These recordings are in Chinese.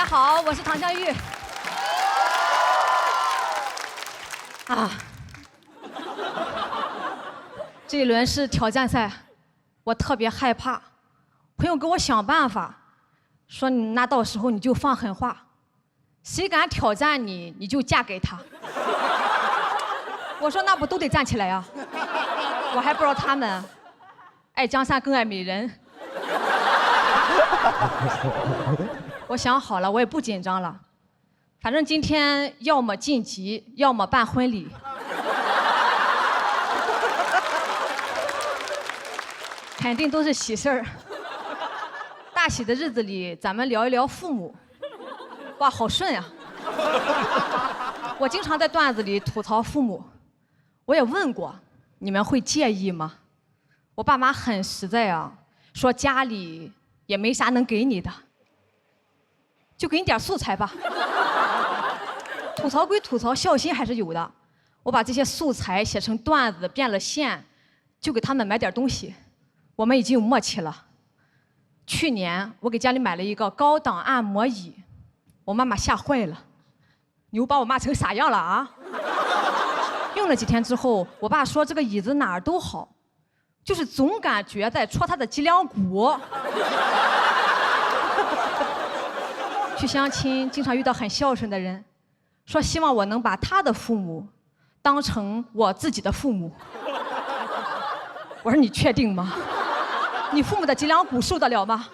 家好，我是唐湘玉。这一轮是挑战赛，我特别害怕。朋友给我想办法，说那到时候你就放狠话，谁敢挑战你，你就嫁给他。我说那不都得站起来呀？我还不知道他们爱江山更爱美人。我想好了，我也不紧张了，反正今天要么晋级，要么办婚礼。肯定都是喜事儿。大喜的日子里，咱们聊一聊父母。哇，好顺呀！我经常在段子里吐槽父母，我也问过，你们会介意吗？我爸妈很实在啊，说家里也没啥能给你的，就给你点素材吧。吐槽归吐槽，孝心还是有的。我把这些素材写成段子，变了线，就给他们买点东西。我们已经有默契了。去年我给家里买了一个高档按摩椅，我妈妈吓坏了。你又把我骂成啥样了啊？用了几天之后，我爸说这个椅子哪儿都好，就是总感觉在戳他的脊梁骨。去相亲，经常遇到很孝顺的人，说希望我能把他的父母当成我自己的父母。我说你确定吗？你父母的脊梁骨受得了吗？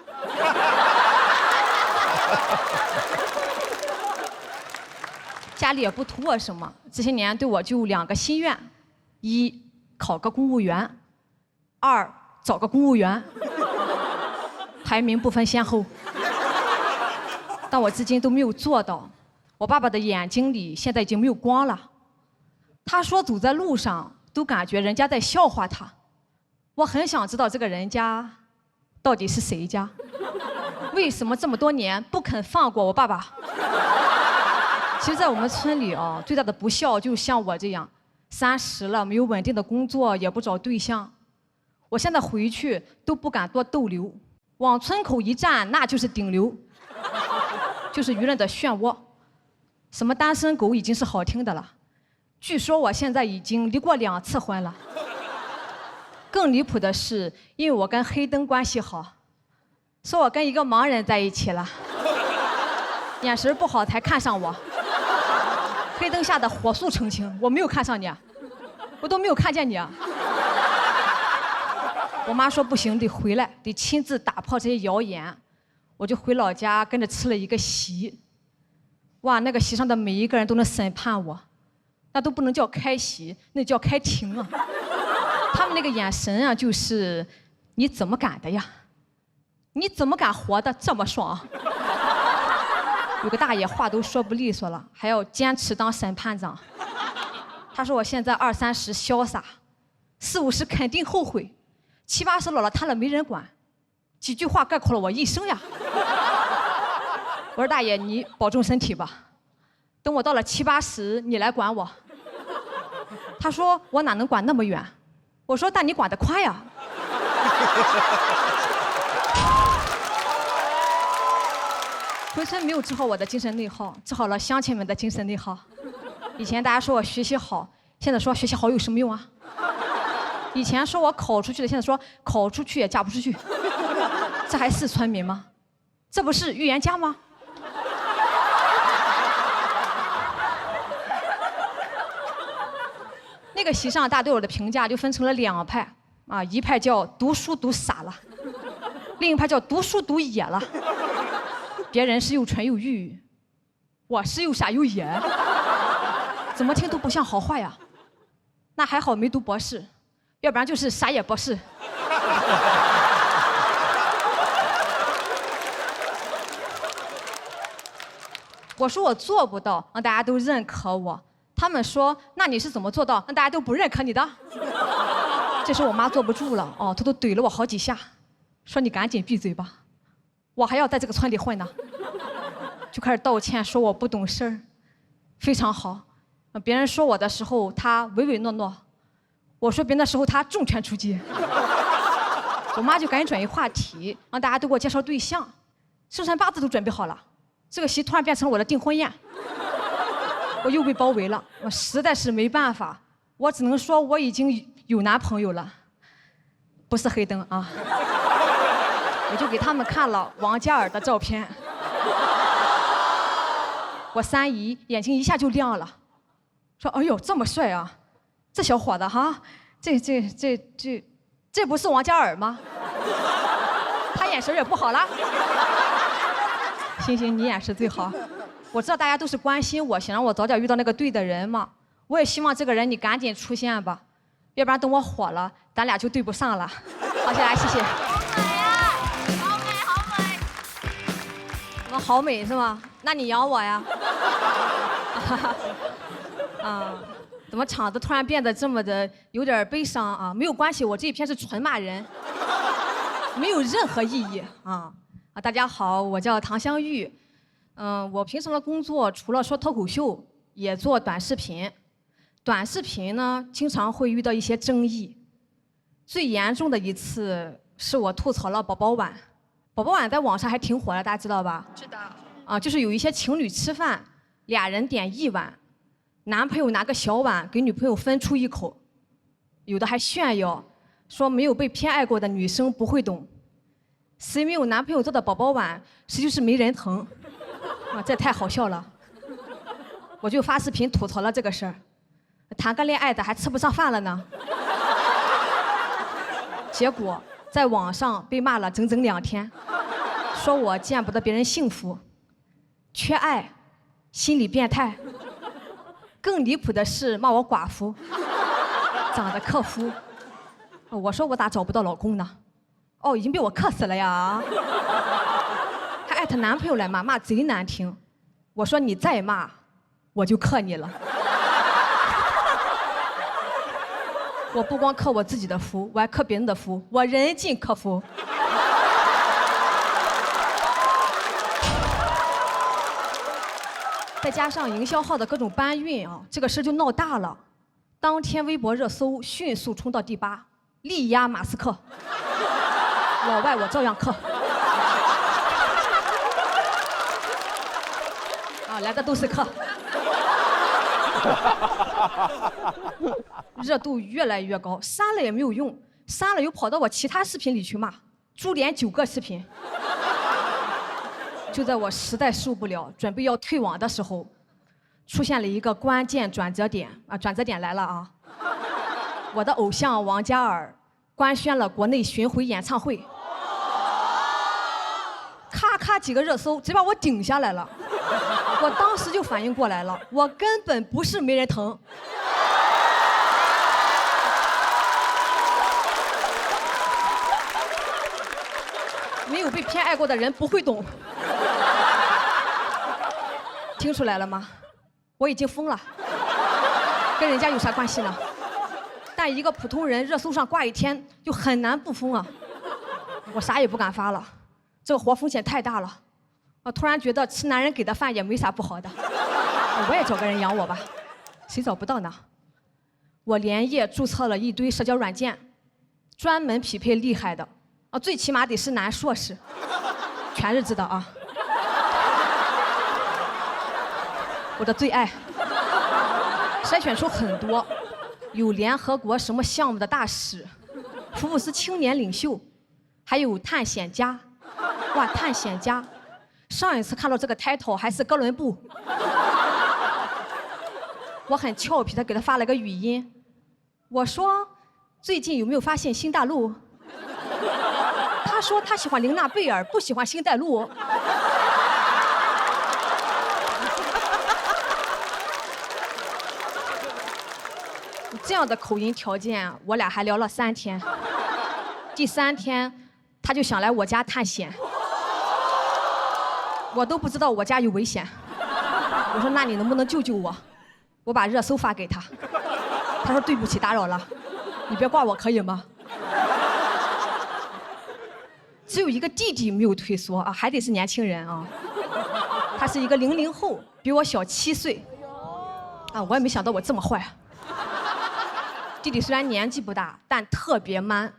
家里也不图我什么，这些年对我就2个心愿：一，考个公务员；二，找个公务员。排名不分先后。但我至今都没有做到。我爸爸的眼睛里现在已经没有光了。他说走在路上都感觉人家在笑话他。我很想知道这个人家到底是谁家，为什么这么多年不肯放过我爸爸？其实，在我们村里啊，最大的不孝就像我这样，30了没有稳定的工作，也不找对象。我现在回去都不敢多逗留，往村口一站，那就是顶流，就是舆论的漩涡。什么单身狗已经是好听的了，据说我现在已经离过2次婚了。更离谱的是，因为我跟黑灯关系好，说我跟一个盲人在一起了，眼神不好才看上我。黑灯下的火速澄清，我没有看上你，我都没有看见你。我妈说不行，得回来，得亲自打破这些谣言。我就回老家跟着吃了一个席。哇，那个席上的每一个人都能审判我，那都不能叫开席，那叫开庭啊。他们那个眼神啊，就是你怎么敢的呀？你怎么敢活得这么爽？有个大爷话都说不利索了，还要坚持当审判长。他说我现在20、30潇洒，40、50肯定后悔，70、80老了瘫了没人管，几句话概括了我一生呀。我说大爷，你保重身体吧，等我到了70、80，你来管我。他说我哪能管那么远？我说但你管得快呀。回村没有治好我的精神内耗，治好了乡亲们的精神内耗。以前大家说我学习好，现在说学习好有什么用啊？以前说我考出去了，现在说考出去也嫁不出去。这还是村民吗？这不是预言家吗？那个席上大家对我的评价就分成了2派啊，一派叫读书读傻了，另一派叫读书读野了。别人是又蠢又愚，我是又傻又野，怎么听都不像好话呀。那还好没读博士，要不然就是傻野博士。我说我做不到，让大家都认可我。他们说那你是怎么做到让大家都不认可你的？这时我妈坐不住了，哦，她都怼了我好几下，说你赶紧闭嘴吧，我还要在这个村里混呢。就开始道歉，说我不懂事儿，非常好。别人说我的时候，他唯唯诺诺；我说别人的时候，他重拳出击。我妈就赶紧转移话题，让大家都给我介绍对象，生辰八字都准备好了。这个席突然变成了我的订婚宴，我又被包围了，我实在是没办法，我只能说我已经有男朋友了，不是黑灯啊，我就给他们看了王嘉尔的照片，我三姨眼睛一下就亮了，说：“哎呦，这么帅啊，这小伙子哈，这不是王嘉尔吗？他眼神也不好了。”星星，你眼神最好。我知道大家都是关心我，想让我早点遇到那个对的人嘛。我也希望这个人你赶紧出现吧，要不然等我火了，咱俩就对不上了。好，谢谢。好美呀，好美好美。我好美是吗？那你养我呀？啊，怎么场子突然变得这么的有点悲伤啊？没有关系，我这一篇是纯骂人，没有任何意义啊。大家好，我叫唐香玉，我平常的工作除了说脱口秀，也做短视频。短视频呢，经常会遇到一些争议。最严重的一次是我吐槽了宝宝碗。宝宝碗在网上还挺火的，大家知道吧？知道。啊，就是有一些情侣吃饭，俩人点一碗，男朋友拿个小碗给女朋友分出一口，有的还炫耀，说没有被偏爱过的女生不会懂。谁没有男朋友做的宝宝碗，谁就是没人疼，啊，这太好笑了。我就发视频吐槽了这个事儿，谈个恋爱的还吃不上饭了呢。结果在网上被骂了整整2天，说我见不得别人幸福，缺爱，心理变态。更离谱的是骂我寡妇，长得克夫。我说我咋找不到老公呢？哦，已经被我克死了呀！还艾特男朋友来骂，骂贼难听。我说你再骂，我就克你了。我不光克我自己的夫，我还克别人的夫，我人尽克夫。再加上营销号的各种搬运啊，这个事就闹大了。当天微博热搜迅速冲到第8，力压马斯克。老外我照样克。啊，来的都是克。热度越来越高，删了也没有用，删了又跑到我其他视频里去骂，株连9个视频。就在我实在受不了，准备要退网的时候，出现了一个关键转折点啊！转折点来了啊！我的偶像王嘉尔官宣了国内巡回演唱会，咔咔几个热搜，直接把我顶下来了。我当时就反应过来了，我根本不是没人疼。没有被偏爱过的人不会懂。听出来了吗？我已经疯了，跟人家有啥关系呢？但一个普通人热搜上挂一天，就很难不疯啊！我啥也不敢发了，这个活风险太大了。我突然觉得吃男人给的饭也没啥不好的，我也找个人养我吧。谁找不到呢？我连夜注册了一堆社交软件，专门匹配厉害的，最起码得是男硕士，全日制的啊。我的最爱，筛选出很多，有联合国什么项目的大使，福布斯青年领袖，还有探险家。哇，探险家！上一次看到这个 title 还是哥伦布。我很俏皮的给他发了个语音，我说最近有没有发现新大陆？他说他喜欢玲娜贝尔，不喜欢星黛露。这样的口音条件，我俩还聊了3天。第3天，他就想来我家探险，我都不知道我家有危险。我说那你能不能救救我？我把热搜发给他，他说对不起，打扰了，你别挂我可以吗？只有一个弟弟没有退缩啊，还得是年轻人啊。他是一个00后，比我小7岁。啊，我也没想到我这么坏。弟弟虽然年纪不大，但特别 man，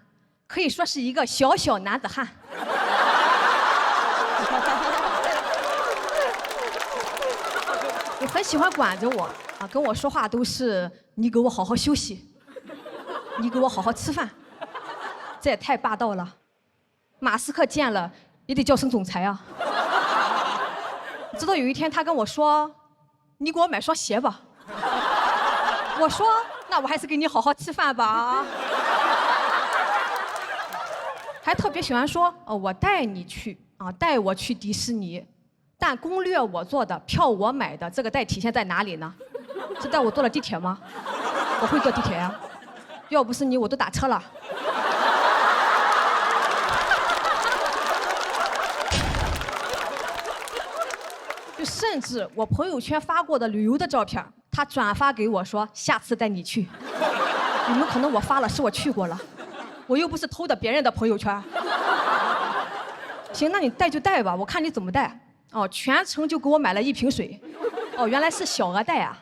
可以说是一个小小男子汉。就很喜欢管着我啊，跟我说话都是你给我好好休息，你给我好好吃饭，这也太霸道了。马斯克见了也得叫声总裁啊。直到有一天他跟我说，你给我买双鞋吧。我说那我还是给你好好吃饭吧。还特别喜欢说我带你去啊，带我去迪士尼。但攻略我做的，票我买的，这个带体现在哪里呢？是带我坐了地铁吗？我会坐地铁呀，要不是你我都打车了。就甚至我朋友圈发过的旅游的照片，他转发给我说下次带你去。你们可能我发了是我去过了，我又不是偷的别人的朋友圈。行，那你带就带吧，我看你怎么带。哦，全程就给我买了1瓶水，哦，原来是小额贷啊！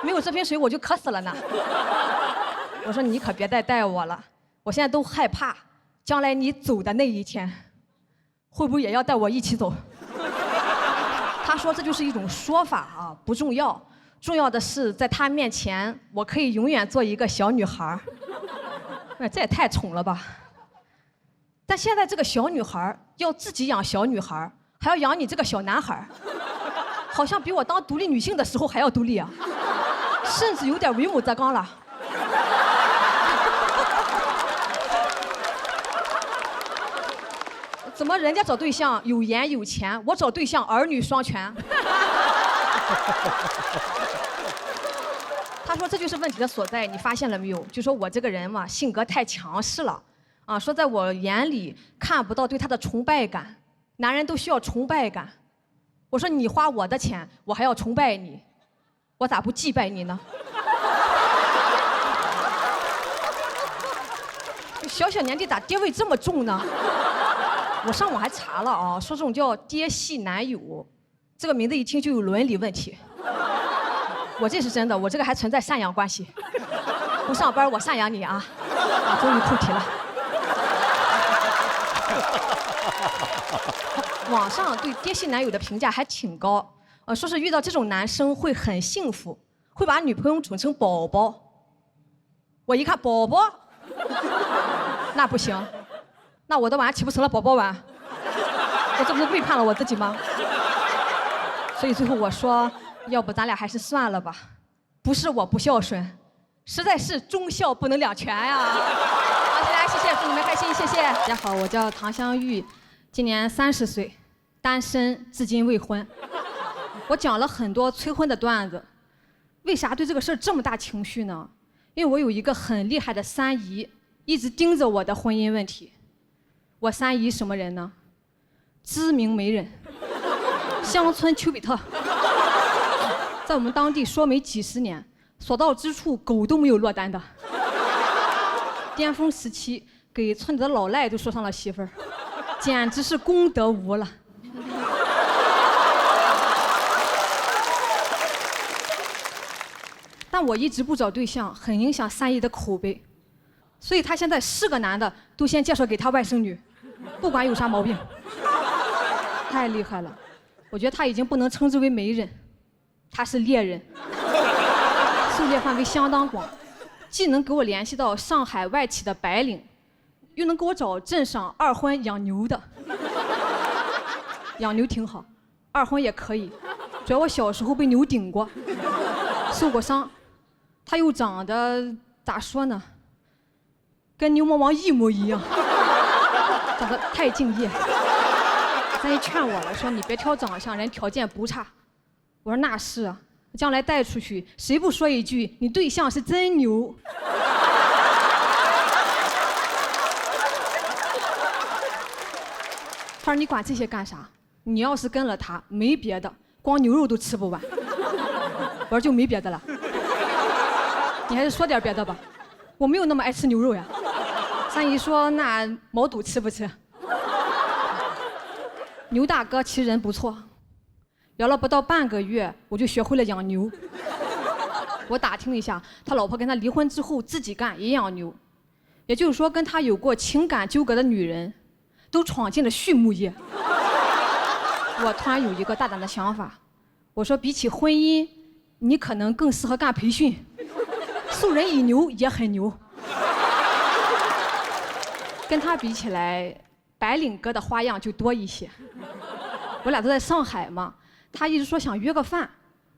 没有这瓶水我就渴死了呢。我说你可别再带我了，我现在都害怕，将来你走的那一天，会不会也要带我一起走？他说这就是一种说法啊，不重要，重要的是在他面前，我可以永远做一个小女孩。这也太宠了吧！但现在这个小女孩要自己养小女孩。还要养你这个小男孩，好像比我当独立女性的时候还要独立啊，甚至有点为母则刚了。怎么人家找对象有颜有钱，我找对象儿女双全？他说这就是问题的所在，你发现了没有？就说我这个人嘛，性格太强势了，啊，说在我眼里看不到对他的崇拜感。男人都需要崇拜感，我说你花我的钱，我还要崇拜你，我咋不祭拜你呢？小小年纪咋爹味这么重呢？我上网还查了啊，说这种叫爹系男友，这个名字一听就有伦理问题。我这是真的，我这个还存在赡养关系。不上班我赡养你啊！啊，终于扣题了。网上对爹系男友的评价还挺高，说是遇到这种男生会很幸福，会把女朋友宠成宝宝。我一看宝宝，那不行，那我的碗岂不成了宝宝碗？我这不是背叛了我自己吗？所以最后我说，要不咱俩还是算了吧，不是我不孝顺，实在是忠孝不能两全呀。好，大家谢谢，祝你们开心，谢谢。大家好，我叫唐香玉。今年30岁，单身，至今未婚。我讲了很多催婚的段子，为啥对这个事儿这么大情绪呢？因为我有一个很厉害的三姨，一直盯着我的婚姻问题。我三姨什么人呢？知名媒人，乡村丘比特，在我们当地说媒几十年，所到之处狗都没有落单的。巅峰时期，给村里的老赖都说上了媳妇儿。简直是功德无了。但我一直不找对象，很影响三姨的口碑，所以他现在是个男的都先介绍给他外甥女，不管有啥毛病。太厉害了，我觉得他已经不能称之为媒人，他是猎人，狩猎范围相当广，既能给我联系到上海外企的白领。又能给我找镇上2婚养牛的，养牛挺好，2婚也可以，主要我小时候被牛顶过，受过伤。他又长得咋说呢，跟牛魔王一模一样，长得太敬业。三姨劝我了，说你别挑长相，人条件不差。我说那是啊，将来带出去，谁不说一句你对象是真牛？他说你管这些干啥？你要是跟了他，没别的，光牛肉都吃不完。我说就没别的了，你还是说点别的吧，我没有那么爱吃牛肉呀。三姨说那毛肚吃不吃？牛大哥其实人不错，聊了不到半个月，我就学会了养牛。我打听了一下，他老婆跟他离婚之后自己干也养牛，也就是说跟他有过情感纠葛的女人都闯进了畜牧业。我突然有一个大胆的想法，我说比起婚姻，你可能更适合干培训，授人以牛也很牛。跟他比起来，白领哥的花样就多一些。我俩都在上海嘛，他一直说想约个饭，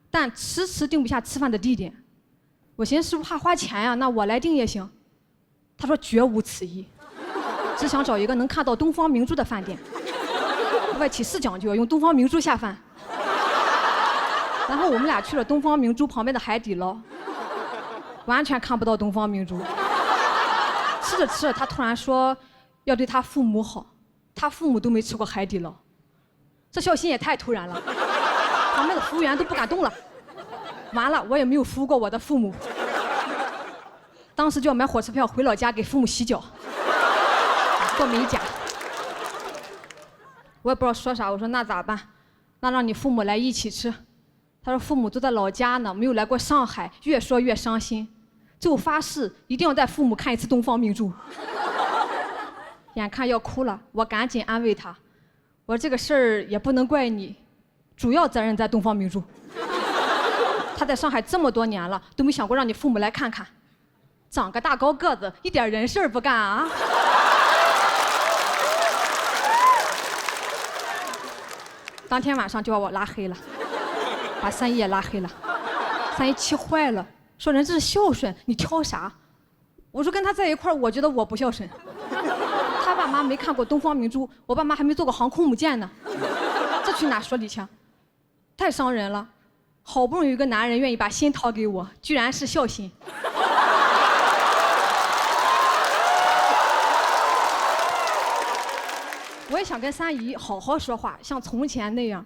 但迟迟定不下吃饭的地点。我寻思是不是怕花钱呀？那我来定也行。他说绝无此意，只想找一个能看到东方明珠的饭店。外企是讲究用东方明珠下饭。然后我们俩去了东方明珠旁边的海底捞，完全看不到东方明珠。吃着吃着，他突然说要对他父母好，他父母都没吃过海底捞，这孝心也太突然了，旁边的服务员都不敢动了。完了，我也没有服务过我的父母，当时就要买火车票回老家给父母洗脚，做美甲。我也不知道说啥，我说那咋办？那让你父母来一起吃。他说父母都在老家呢，没有来过上海，越说越伤心。最后发誓一定要带父母看一次东方明珠。眼看要哭了，我赶紧安慰他，我说这个事儿也不能怪你，主要责任在东方明珠。他在上海这么多年了，都没想过让你父母来看看，长个大高个子，一点人事儿不干啊！当天晚上就把我拉黑了，把3姨也拉黑了。3姨气坏了，说人这是孝顺，你挑啥？我说跟他在一块儿，我觉得我不孝顺。他爸妈没看过东方明珠，我爸妈还没坐过航空母舰呢，这去哪说理去？太伤人了。好不容易有一个男人愿意把心掏给我，居然是孝心。我也想跟3姨好好说话，像从前那样，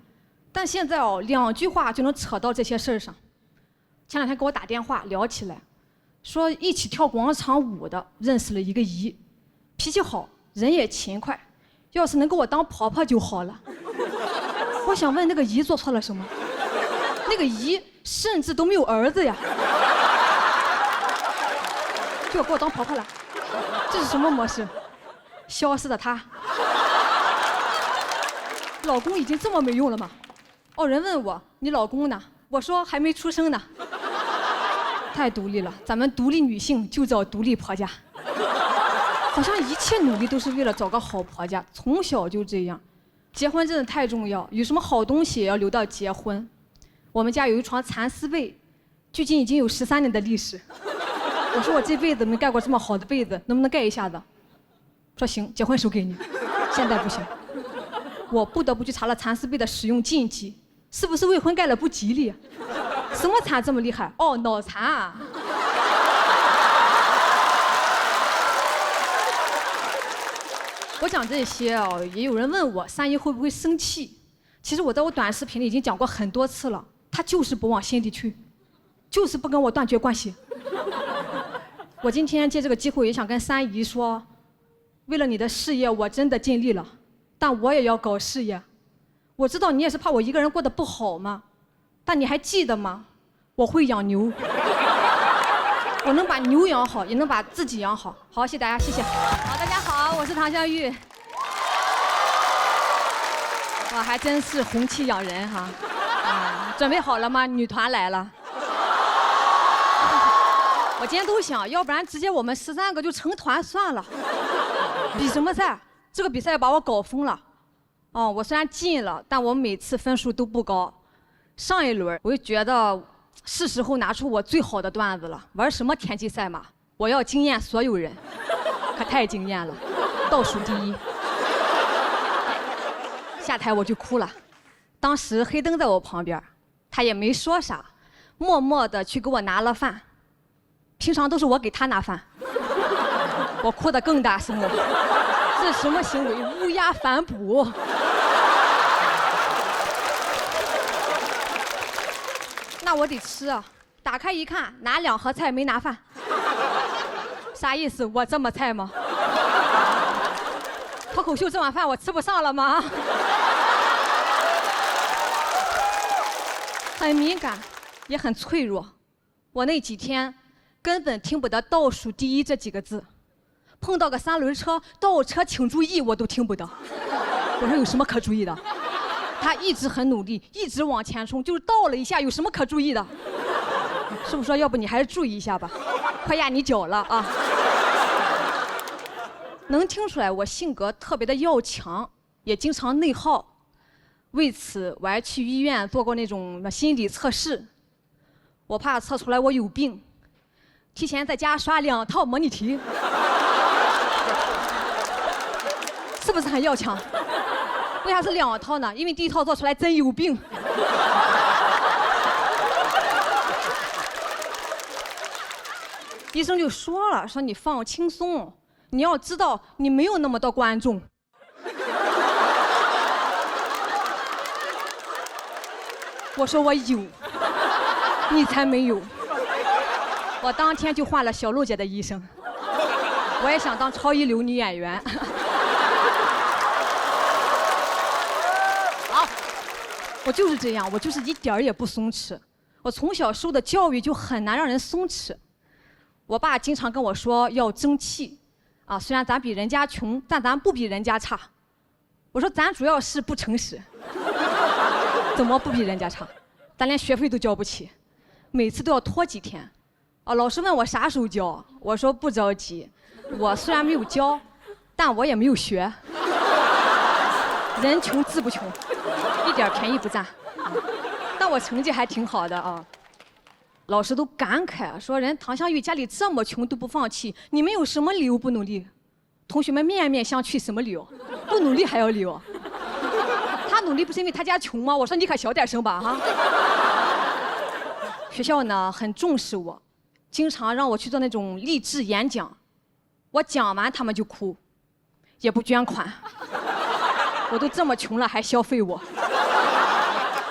但现在2句话就能扯到这些事儿上。前2天给我打电话聊起来，说一起跳广场舞的认识了一个姨，脾气好，人也勤快，要是能给我当婆婆就好了。我想问那个姨做错了什么？那个姨甚至都没有儿子呀，就要给我当婆婆了，这是什么模式？消失的她。老公已经这么没用了吗？哦，人问我你老公呢？我说还没出生呢。太独立了，咱们独立女性就找独立婆家。好像一切努力都是为了找个好婆家，从小就这样。结婚真的太重要，有什么好东西也要留到结婚。我们家有一床蚕丝被，距今已经有13年的历史。我说我这辈子没盖过这么好的被子，能不能盖一下子？说行，结婚时候给你。现在不行。我不得不去查了蚕丝被的使用禁忌，是不是未婚盖了不吉利？什么蚕这么厉害？哦，脑蚕啊！我讲这些也有人问我3姨会不会生气。其实我在我短视频里已经讲过很多次了，她就是不往心里去，就是不跟我断绝关系。我今天借这个机会也想跟3姨说，为了你的事业，我真的尽力了。但我也要搞事业，我知道你也是怕我一个人过得不好嘛，但你还记得吗？我会养牛，我能把牛养好，也能把自己养好。好，谢谢大家，谢谢。好，大家好，我是唐湘玉。哇，还真是红气养人哈。准备好了吗？女团来了。我今天都想，要不然直接我们13个就成团算了，比什么赛？这个比赛把我搞疯了，我虽然进了，但我每次分数都不高。上一轮我就觉得是时候拿出我最好的段子了，玩什么田忌赛马，我要惊艳所有人，可太惊艳了，倒数第一。下台我就哭了，当时黑灯在我旁边，他也没说啥，默默地去给我拿了饭。平常都是我给他拿饭，我哭得更大声了。这什么行为？乌鸦反哺！那我得吃啊！打开一看，拿2盒菜没拿饭，啥意思？我这么菜吗？脱口秀这碗饭我吃不上了吗？很敏感，也很脆弱。我那几天根本听不得倒数第一这几个字。碰到个3轮车倒车请注意我都听不得，我说有什么可注意的？他一直很努力，一直往前冲，就是倒了一下，有什么可注意的？师傅说，要不你还是注意一下吧，快压你脚了啊！能听出来我性格特别的要强，也经常内耗。为此，我还去医院做过那种心理测试，我怕测出来我有病，提前在家刷2套模拟题，是不是很要强？为啥是2套呢？因为第1套做出来真有病。医生就说了，说你放轻松，你要知道你没有那么多观众。我说我有，你才没有。我当天就换了小璐姐的医生，我也想当超一流女演员。好，我就是这样，我就是一点儿也不松弛。我从小受的教育就很难让人松弛。我爸经常跟我说要争气，啊，虽然咱比人家穷，但咱不比人家差。我说咱主要是不诚实。怎么不比人家差？咱连学费都交不起，每次都要拖几天。啊，老师问我啥时候交，我说不着急。我虽然没有交，但我也没有学。人穷志不穷，一点便宜不占。但我成绩还挺好的啊。老师都感慨说，人唐香玉家里这么穷都不放弃，你们有什么理由不努力？同学们面面相觑，什么理由？不努力还有理由？他努力不是因为他家穷吗？我说你可小点声吧哈。学校呢很重视我，经常让我去做那种励志演讲，我讲完他们就哭，也不捐款。我都这么穷了还消费我。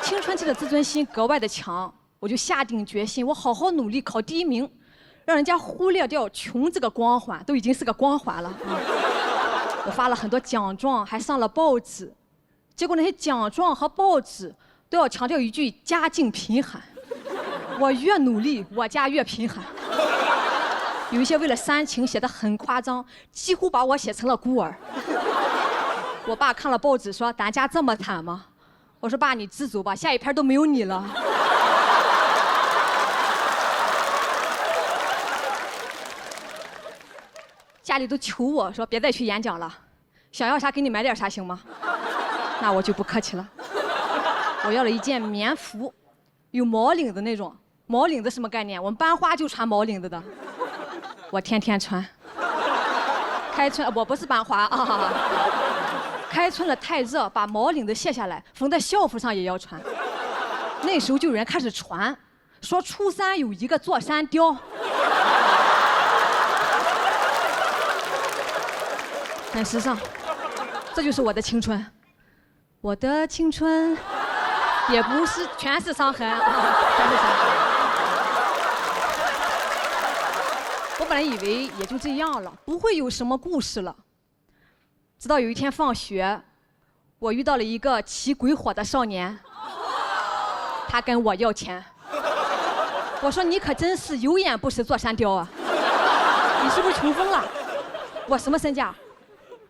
青春期的自尊心格外的强，我就下定决心，我好好努力考第1名，让人家忽略掉穷这个光环，都已经是个光环了。我发了很多奖状，还上了报纸。结果那些奖状和报纸都要强调一句家境贫寒，我越努力我家越贫寒。有一些为了煽情写得很夸张，几乎把我写成了孤儿。我爸看了报纸说，咱家这么惨吗？我说爸你知足吧，下一篇都没有你了。家里都求我说别再去演讲了，想要啥给你买点啥行吗？那我就不客气了，我要了一件棉服，有毛领的那种。毛领子什么概念？我们班花就穿毛领子的，我天天穿。开春我不是班花啊，开春了太热，把毛领子卸下来，缝在校服上也要穿。那时候就有人开始传，说初3有一个座山雕。很时尚，这就是我的青春。我的青春也不是全是伤痕啊，全是伤痕。我本来以为也就这样了，不会有什么故事了。直到有一天放学，我遇到了一个骑鬼火的少年，他跟我要钱。我说你可真是有眼不识座山雕啊！你是不是穷疯了？我什么身价？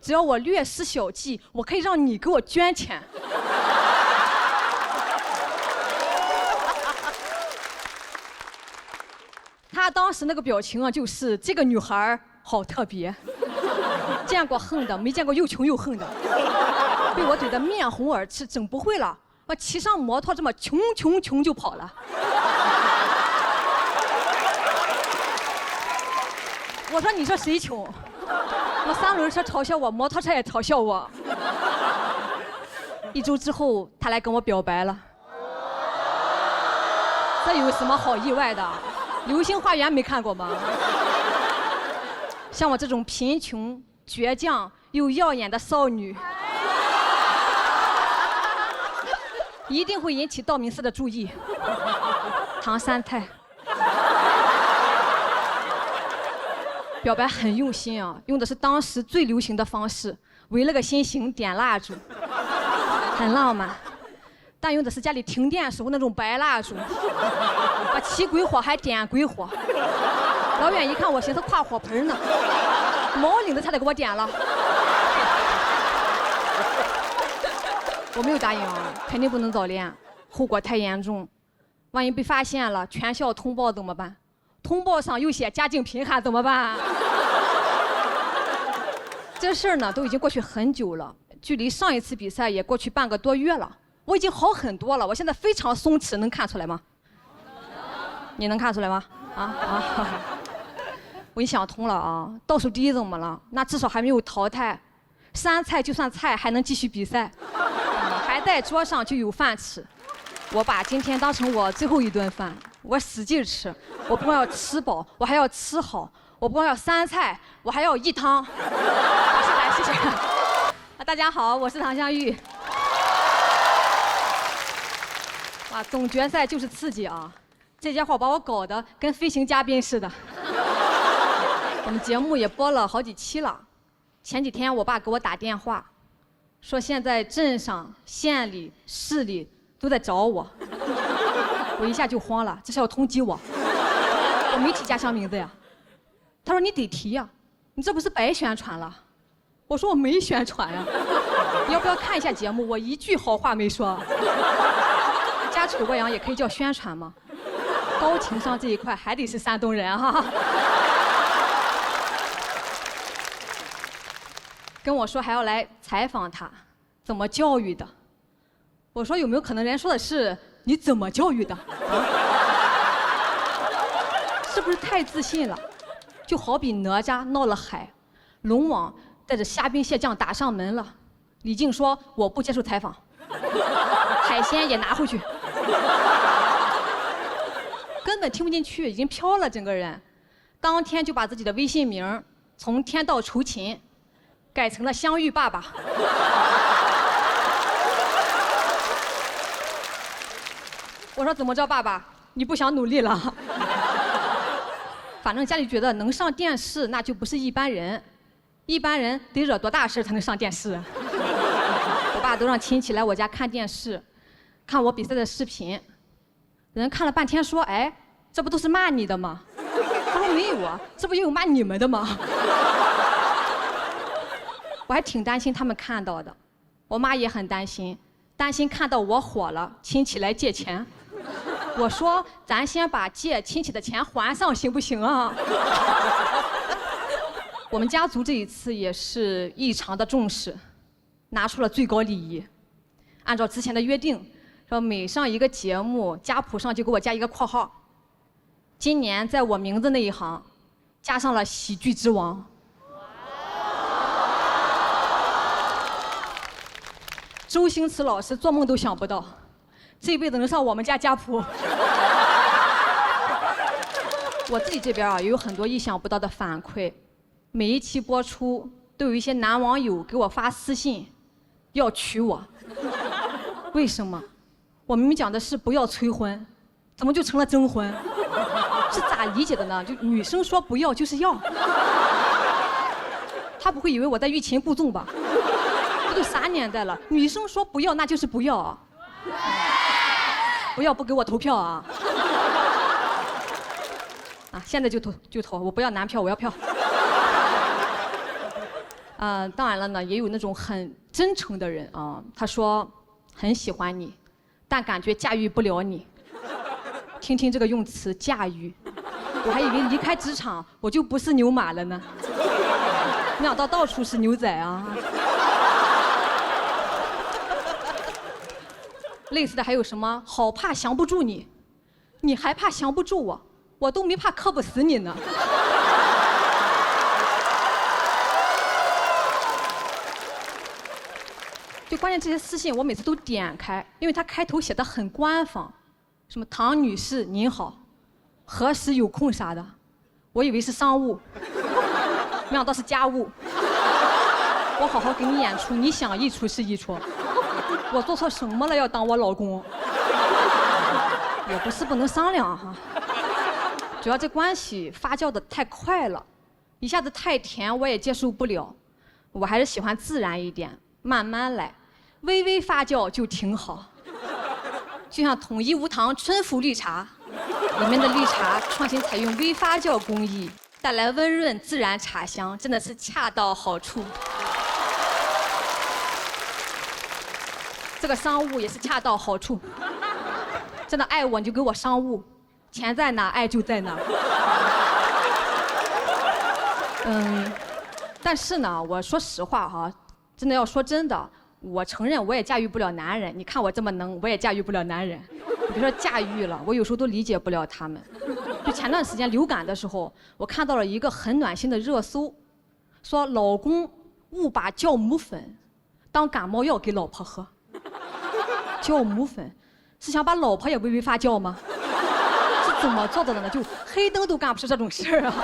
只要我略施小计，我可以让你给我捐钱。他当时那个表情啊，就是这个女孩好特别，见过横的，没见过又穷又横的，被我怼得面红耳赤，整不会了。我骑上摩托这么穷就跑了。我说你说谁穷？我3轮车嘲笑我，摩托车也嘲笑我。1周之后，他来跟我表白了。这有什么好意外的？流星花园没看过吗？像我这种贫穷、倔强又耀眼的少女，一定会引起道明寺的注意。唐三太。表白很用心啊，用的是当时最流行的方式，围了个心形，点蜡烛，很浪漫。但用的是家里停电时候那种白蜡烛，起鬼火还点鬼火。老远一看，我寻思跨火盆呢，毛领子差点给我点了。我没有答应啊，肯定不能早恋，后果太严重，万一被发现了，全校通报怎么办？通报上又写家境贫寒怎么办？这事儿呢都已经过去很久了，距离上一次比赛也过去半个多月了，我已经好很多了，我现在非常松弛，能看出来吗？你能看出来吗？我一想通了啊，倒数第一怎么了？那至少还没有淘汰，3菜就算菜，还能继续比赛，还在桌上就有饭吃。我把今天当成我最后一顿饭，我使劲吃，我不光要吃饱，我还要吃好，我不光要3菜，我还要1汤。谢谢。大家好，我是唐湘玉。哇，总决赛就是刺激啊！这家伙把我搞得跟飞行嘉宾似的。我们节目也播了好几期了。前几天我爸给我打电话，说现在镇上、县里、市里都在找我。我一下就慌了，这是要通缉我。我没提家乡名字呀。他说你得提呀，你这不是白宣传了？我说我没宣传呀。你要不要看一下节目？我一句好话没说。家丑过养也可以叫宣传吗？高情商这一块还得是山东人哈。跟我说还要来采访他，怎么教育的？我说有没有可能人家说的是你怎么教育的？是不是太自信了？就好比哪吒闹了海，龙王带着虾兵蟹将打上门了，李靖说我不接受采访，海鲜也拿回去，根本听不进去，已经飘了整个人，当天就把自己的微信名从天道酬勤改成了湘玉爸爸。我说怎么着，爸爸，你不想努力了？反正家里觉得能上电视那就不是一般人，一般人得惹多大事才能上电视？我爸都让亲戚来我家看电视，看我比赛的视频，人看了半天说，哎，这不都是骂你的吗？他说没有啊，这不也有骂你们的吗？我还挺担心他们看到的，我妈也很担心，担心看到我火了，亲戚来借钱。我说咱先把借亲戚的钱还上，行不行啊？我们家族这一次也是异常的重视，拿出了最高礼仪，按照之前的约定，说每上一个节目，家谱上就给我加一个括号。今年在我名字那一行，加上了喜剧之王。周星驰老师做梦都想不到，这辈子能上我们家家谱。我自己这边啊，也有很多意想不到的反馈，每一期播出都有一些男网友给我发私信，要娶我。为什么？我明明讲的是不要催婚，怎么就成了征婚？是咋理解的呢？就女生说不要就是要，他不会以为我在欲擒故纵吧？这都啥年代了？女生说不要那就是不要，不要不给我投票啊！啊，现在就投，我不要男票，我要票。当然了呢，也有那种很真诚的人啊，他说很喜欢你，但感觉驾驭不了你。听听这个用词，驾驭，我还以为离开职场我就不是牛马了呢，没想到到处是牛仔啊。类似的还有什么？好怕降不住你，你还怕降不住我，我都没怕磕不死你呢。就关键这些私信，我每次都点开，因为它开头写的很官方，什么唐女士您好，何时有空啥的，我以为是商务，没想到是家务。我好好给你演出，你想一出是一出。我做错什么了要当我老公？也不是不能商量哈，主要这关系发酵的太快了，一下子太甜我也接受不了，我还是喜欢自然一点，慢慢来，微微发酵就挺好。就像统一无糖春福绿茶，里面的绿茶创新采用微发酵工艺，带来温润自然茶香，真的是恰到好处。这个商务也是恰到好处。真的爱我你就给我商务，钱在哪爱就在哪。但是呢，我说实话哈，真的要说真的，我承认我也驾驭不了男人。你看我这么能，我也驾驭不了男人。你别说驾驭了，我有时候都理解不了他们。就前段时间流感的时候，我看到了一个很暖心的热搜，说老公误把酵母粉当感冒药给老婆喝。酵母粉是想把老婆也微微发酵吗？是怎么做到的呢？就黑灯都干不出这种事儿啊！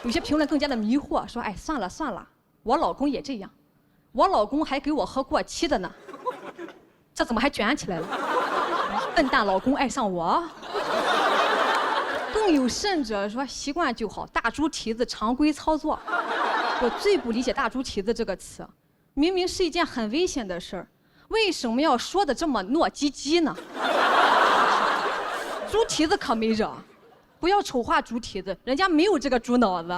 有些评论更加的迷惑，说：“哎，算了算了，我老公也这样，我老公还给我喝过期的呢，这怎么还卷起来了？笨蛋老公爱上我。”更有甚者说：“习惯就好，大猪蹄子常规操作。”我最不理解“大猪蹄子”这个词，明明是一件很危险的事儿，为什么要说的这么糯唧唧呢？猪蹄子可没惹。不要丑化猪蹄子，人家没有这个猪脑子。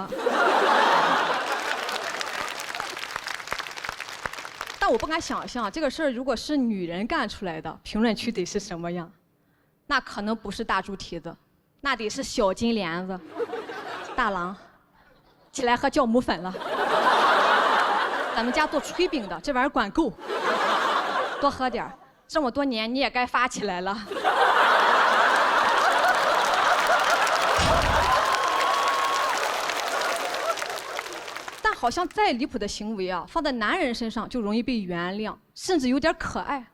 但我不敢想象这个事儿如果是女人干出来的，评论区得是什么样？那可能不是大猪蹄子，那得是小金莲子。大郎，起来喝酵母粉了。咱们家做炊饼的，这玩意儿管够，多喝点儿。这么多年你也该发起来了。好像再离谱的行为啊，放在男人身上就容易被原谅，甚至有点可爱。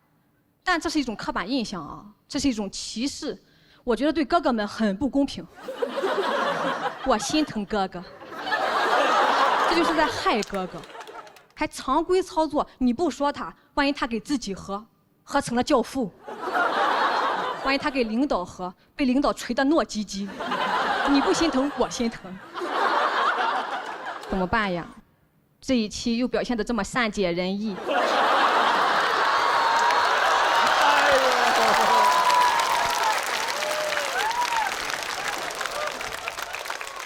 但这是一种刻板印象啊，这是一种歧视，我觉得对哥哥们很不公平。我心疼哥哥，这就是在害哥哥。还常规操作，你不说他，万一他给自己喝，喝成了教父；万一他给领导喝，被领导捶得糯唧唧，你不心疼，我心疼。怎么办呀？这一期又表现得这么善解人意。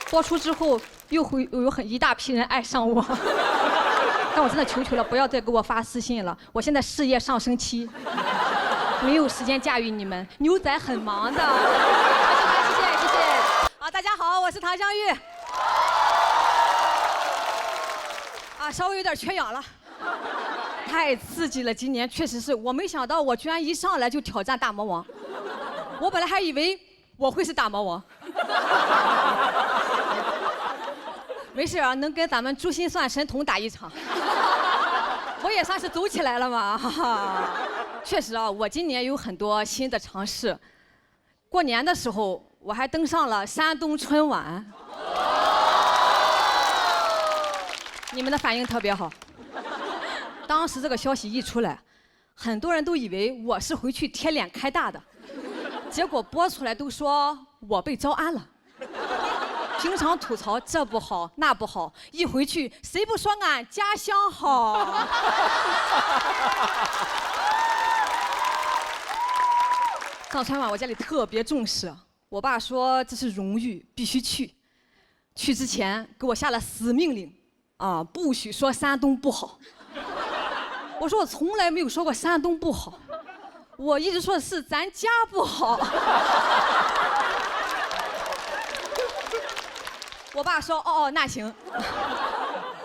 播出之后又会有一大批人爱上我，但我真的求求了，不要再给我发私信了。我现在事业上升期，没有时间驾驭你们，牛仔很忙的。谢谢。好，大家好，我是唐湘玉。稍微有点缺氧了，太刺激了！今年确实是我没想到，我居然一上来就挑战大魔王。我本来还以为我会是大魔王，没事啊，能跟咱们珠心算神童打一场，我也算是走起来了嘛。哈哈，确实啊，我今年有很多新的尝试。过年的时候，我还登上了山东春晚。你们的反应特别好。当时这个消息一出来，很多人都以为我是回去贴脸开大的，结果播出来都说我被招安了。平常吐槽这不好那不好，一回去谁不说俺家乡好？上春晚我家里特别重视，我爸说这是荣誉，必须去。去之前给我下了死命令。不许说山东不好。我说我从来没有说过山东不好，我一直说的是咱家不好。我爸说哦那行，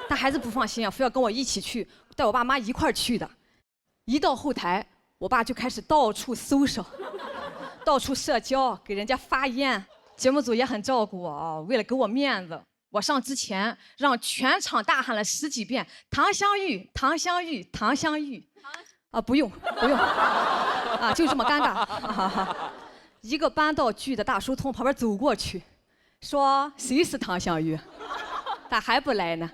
但还是不放心啊，非要跟我一起去，带我爸妈一块儿去的。一到后台，我爸就开始到处搜索，到处社交，给人家发烟。节目组也很照顾我啊，为了给我面子。我上之前让全场大喊了10几遍“唐湘玉，唐湘玉，唐湘玉”，不用，就这么尴尬。一个搬道具的大叔从旁边走过去，说：“谁是唐湘玉？咋还不来呢？”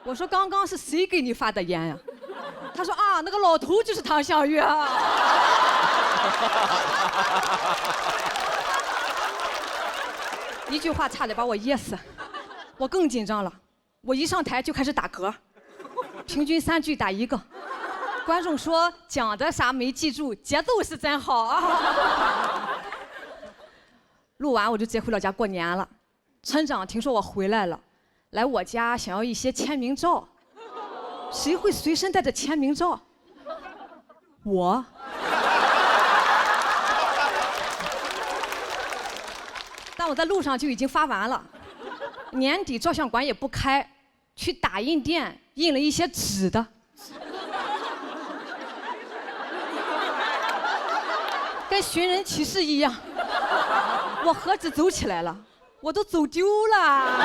我说：“刚刚是谁给你发的烟呀？”他说：“那个老头就是唐湘玉啊。”一句话差点把我噎死。我更紧张了，我一上台就开始打嗝，平均3句打1个。观众说讲的啥没记住，节奏是真好啊。录完我就直接回老家过年了。村长听说我回来了，来我家想要一些签名照。谁会随身带着签名照？我。但我在路上就已经发完了，年底照相馆也不开，去打印店印了一些纸的，跟寻人启事一样。我何止走起来了，我都走丢了。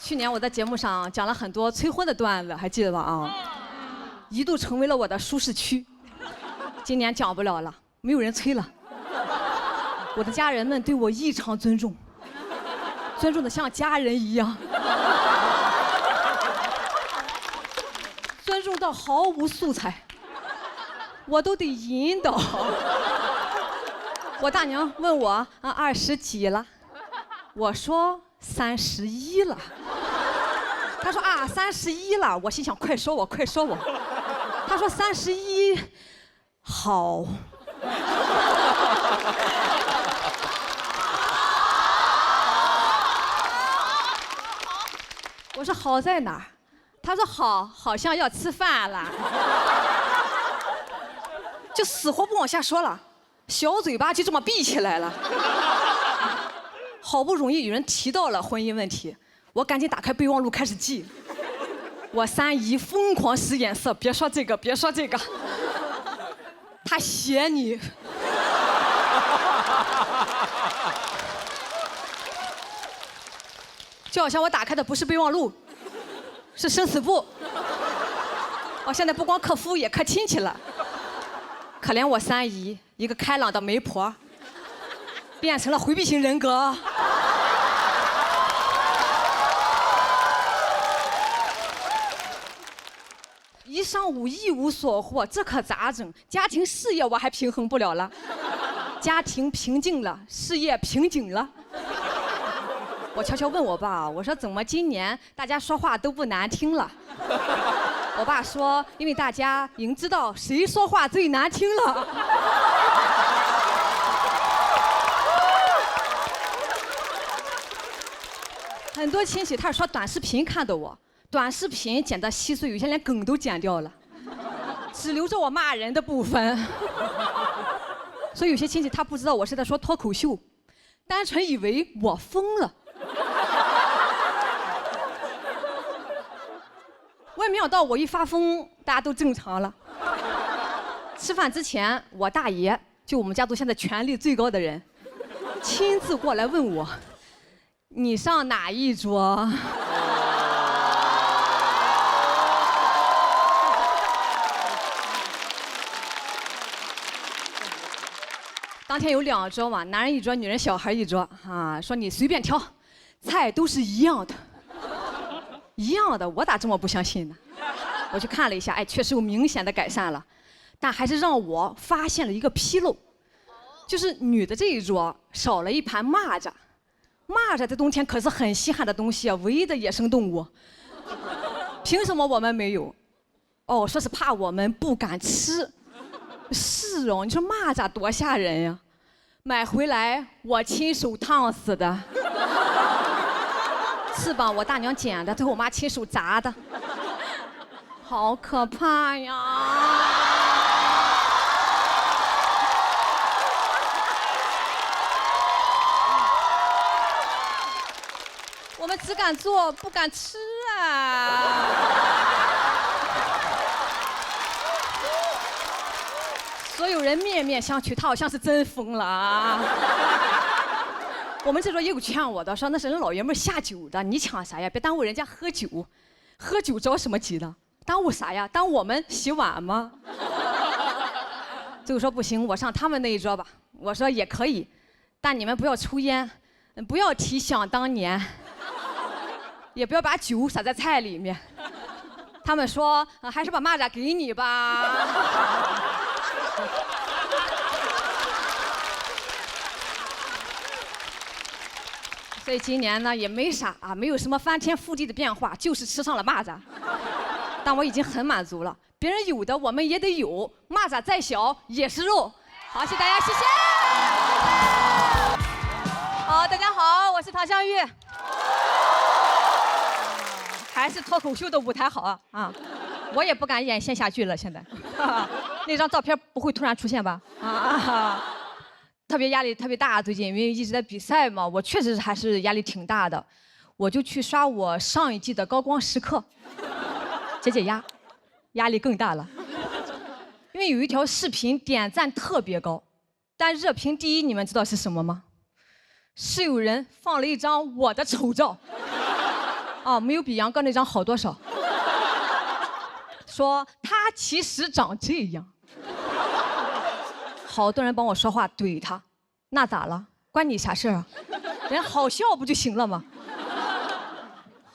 去年我在节目上讲了很多催婚的段子，还记得吧？啊，一度成为了我的舒适区。今年讲不了了，没有人催了。我的家人们对我异常尊重，尊重的像家人一样，尊重到毫无素材，我都得引导。我大娘问我20几了，我说31了。她说31了，我心想快说我，快说我。她说31，好。我说好在哪儿？她说好像要吃饭了，就死活不往下说了，小嘴巴就这么闭起来了。好不容易有人提到了婚姻问题，我赶紧打开备忘录开始记。我三姨疯狂使眼色，别说这个，别说这个，她嫌你。就好像我打开的不是备忘录，是生死簿。我现在不光克夫，也克亲戚了。可怜我三姨，一个开朗的媒婆，变成了回避型人格。一上午一无所获，这可咋整？家庭事业我还平衡不了了，家庭平静了，事业瓶颈了。我悄悄问我爸，我说怎么今年大家说话都不难听了？我爸说，因为大家已经知道谁说话最难听了。很多亲戚他是刷短视频看的我，短视频剪得稀碎，有些连梗都剪掉了，只留着我骂人的部分。所以有些亲戚他不知道我是在说脱口秀，单纯以为我疯了。我也没想到我一发疯，大家都正常了。吃饭之前，我大爷就我们家族现在权力最高的人，亲自过来问我：“你上哪一桌？”当天有2桌嘛，男人1桌，女人小孩1桌啊。说你随便挑，菜都是一样的。一样的，我咋这么不相信呢？我去看了一下，哎，确实有明显的改善了，但还是让我发现了一个纰漏，就是女的这一桌少了一盘蚂蚱。蚂蚱在冬天可是很稀罕的东西啊，唯一的野生动物。凭什么我们没有？哦，说是怕我们不敢吃。是哦，你说蚂蚱多吓人呀！买回来我亲手烫死的。翅膀我大娘剪的，最后我妈亲手炸的，好可怕呀！我们只敢做，不敢吃啊！所有人面面相觑，他好像是真疯了啊！我们这桌也有劝我的，说那是人老爷们下酒的，你抢啥呀？别耽误人家喝酒，喝酒着什么急呢？耽误啥呀？耽误我们洗碗吗？最后说不行，我上他们那一桌吧。我说也可以，但你们不要抽烟，不要提想当年，也不要把酒洒在菜里面。他们说还是把蚂蚱给你吧。所以今年呢也没啥啊，没有什么翻天覆地的变化，就是吃上了蚂蚱。但我已经很满足了，别人有的我们也得有，蚂蚱再小也是肉。好，谢谢大家，谢谢。好，大家好。我是唐湘玉。还是脱口秀的舞台好啊！我也不敢演线下剧了，现在。那张照片不会突然出现吧？特别压力特别大，最近因为一直在比赛嘛，我确实还是压力挺大的。我就去刷我上一季的高光时刻，解压，压力更大了。因为有一条视频点赞特别高，但热评第一，你们知道是什么吗？是有人放了一张我的丑照。没有比杨哥那张好多少。说他其实长这样。好多人帮我说话怼他，那咋了？关你啥事啊？人好笑不就行了吗？